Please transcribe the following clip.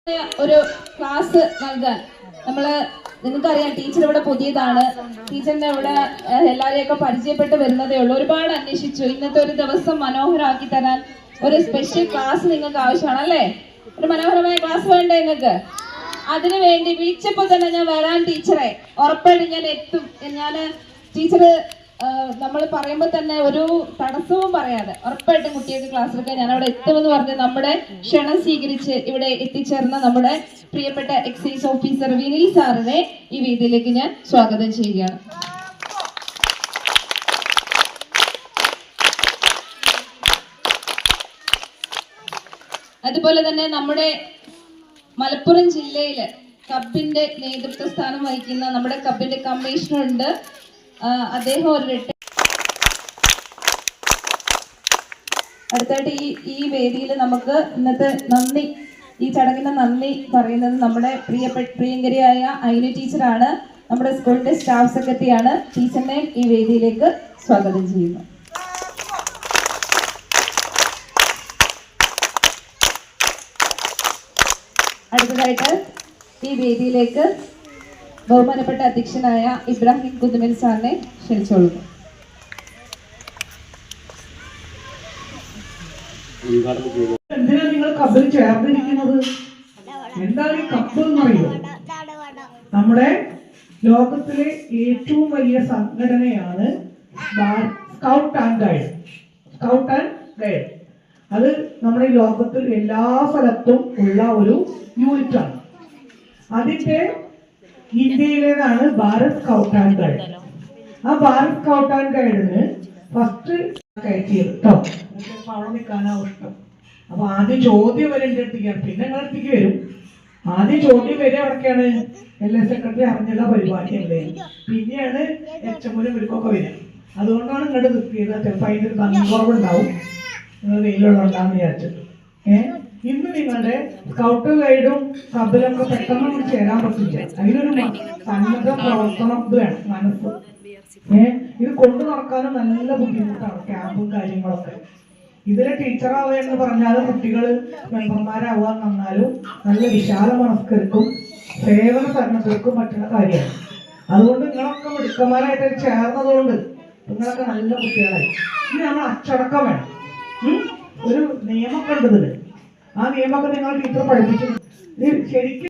ഒരു ക്ലാസ് നൽകാൻ നിങ്ങൾക്കറിയാം, ടീച്ചർ ഇവിടെ പുതിയതാണ്. ടീച്ചറിന്റെ ഇവിടെ എല്ലാവരെയൊക്കെ പരിചയപ്പെട്ട് വരുന്നതേ ഉള്ളൂ. ഒരുപാട് അന്വേഷിച്ചു. ഇന്നത്തെ ഒരു ദിവസം മനോഹരമാക്കി തരാൻ ഒരു സ്പെഷ്യൽ ക്ലാസ് നിങ്ങൾക്ക് ആവശ്യമാണ് അല്ലേ? ഒരു മനോഹരമായ ക്ലാസ് വേണ്ടേ നിങ്ങൾക്ക്? അതിനു വേണ്ടി വിളിച്ചപ്പോൾ തന്നെ ഞാൻ വരാൻ ടീച്ചറെ, ഉറപ്പായിട്ടും ഞാൻ എത്തും. ടീച്ചർ നമ്മൾ പറയുമ്പോൾ തന്നെ ഒരു തടസ്സവും പറയാതെ ഉറപ്പായിട്ടും കുട്ടികൾക്ക് ക്ലാസ് എടുക്കാൻ ഞാൻ അവിടെ എത്തുമെന്ന് പറഞ്ഞ് നമ്മുടെ ക്ഷണം സ്വീകരിച്ച് ഇവിടെ എത്തിച്ചേർന്ന നമ്മുടെ പ്രിയപ്പെട്ട എക്സൈസ് ഓഫീസർ വിനിൽ സാറിനെ ഈ വേദിയിലേക്ക് ഞാൻ സ്വാഗതം ചെയ്യുകയാണ്. അതുപോലെ തന്നെ നമ്മുടെ മലപ്പുറം ജില്ലയില് കബിന്റെ നേതൃത്വ സ്ഥാനം വഹിക്കുന്ന നമ്മുടെ കബിന്റെ കമ്മീഷണർ ഉണ്ട്. അദ്ദേഹം അടുത്തായിട്ട് ഈ വേദിയിൽ നമുക്ക് ഇന്നത്തെ ഈ ചടങ്ങിന്റെ നന്ദി പറയുന്നത് നമ്മുടെ പ്രിയങ്കരിയായ ഐനു ടീച്ചറാണ്. നമ്മുടെ സ്കൂളിന്റെ സ്റ്റാഫ് സെക്രട്ടറിയാണ്. ടീച്ചറിനെ ഈ വേദിയിലേക്ക് സ്വാഗതം ചെയ്യുന്നു. അടുത്തതായിട്ട് ഈ വേദിയിലേക്ക് ബഹുമാനപ്പെട്ട അധ്യക്ഷനായ ഇബ്രാഹിം കുതുമൽ സാറിനെ ക്ഷണിച്ചോളുന്നു. എന്തിനാ നിങ്ങൾ കപ്പിൽ ചേർന്നിരിക്കുന്നത്? എന്താണ് ഈ കപ്പ് എന്നറിയോ? നമ്മുടെ ലോകത്തിലെ ഏറ്റവും വലിയ സംഘടനയാണ് scout and guide. Scout and guide അത് നമ്മുടെ ലോകത്തിൽ എല്ലാ സ്ഥലത്തും ഉള്ള ഒരു യൂണിറ്റാണ്. അതിന്റെ ഇന്ത്യയിലേതാണ് ഭാരത് സ്കൗട്ട് ആൻഡ് ഗൈഡ്. ആ ഭാരത് സ്കൗട്ട് ആൻഡ് ഗൈഡിന് ഫസ്റ്റ് കയറ്റിയത് കേട്ടോ. അവിടെ നിൽക്കാനാ ഇഷ്ടം. അപ്പൊ ആദ്യം ചോദ്യം വരെ എൻ്റെ അടുത്തേക്കാണ്, പിന്നെ നിങ്ങളുടെ അടുത്തേക്ക് വരും. ആദ്യം ചോദ്യം വരെ അവിടേക്കാണ് എല്ലാ സെക്രട്ടറി അറിഞ്ഞുള്ള പരിപാടിയല്ലേ, പിന്നെയാണ് എച്ചമ്മനും ഇവർക്കൊക്കെ വരിക. അതുകൊണ്ടാണ് ഇങ്ങോട്ട് നിർത്തിയത്. ചിലപ്പോൾ അതിൻ്റെ ഒരു ഭംഗി കുറവുണ്ടാവും, നിങ്ങൾ വെയിലുള്ളതാന്ന് വിചാരിച്ചിട്ട്. ഇന്ന് നിങ്ങളുടെ സ്കൗട്ട് ഗൈഡും കബിലൊക്കെ പെട്ടെന്ന് ചേരാൻ പറ്റില്ല. അതിനൊരു സന്നദ്ധ പ്രവർത്തനം വേണം, മനസ്സ്. ഇത് കൊണ്ടു നടക്കാനും നല്ല ബുദ്ധിമുട്ടാണ്, ക്യാമ്പും കാര്യങ്ങളൊക്കെ. ഇതിലെ ടീച്ചറാവുക എന്ന് പറഞ്ഞാൽ കുട്ടികൾ മെമ്പർമാരാവാൻ വന്നാലും നല്ല വിശാല മനസ്കർക്കും സേവന സന്നദ്ധർക്കും പറ്റുന്ന കാര്യമാണ്. അതുകൊണ്ട് നിങ്ങളൊക്കെ മിടുക്കന്മാരായിട്ട് ചേർന്നതുകൊണ്ട് നിങ്ങളൊക്കെ നല്ല കുട്ടികളായി. ഇനി നമ്മൾ അച്ചടക്കം വേണം. ഒരു നിയമമൊക്കെ ഉണ്ട് ഇതില്. ആ നിയമമൊക്കെ നിങ്ങൾ ടീച്ചർ പഠിപ്പിച്ചു. ശരിക്കും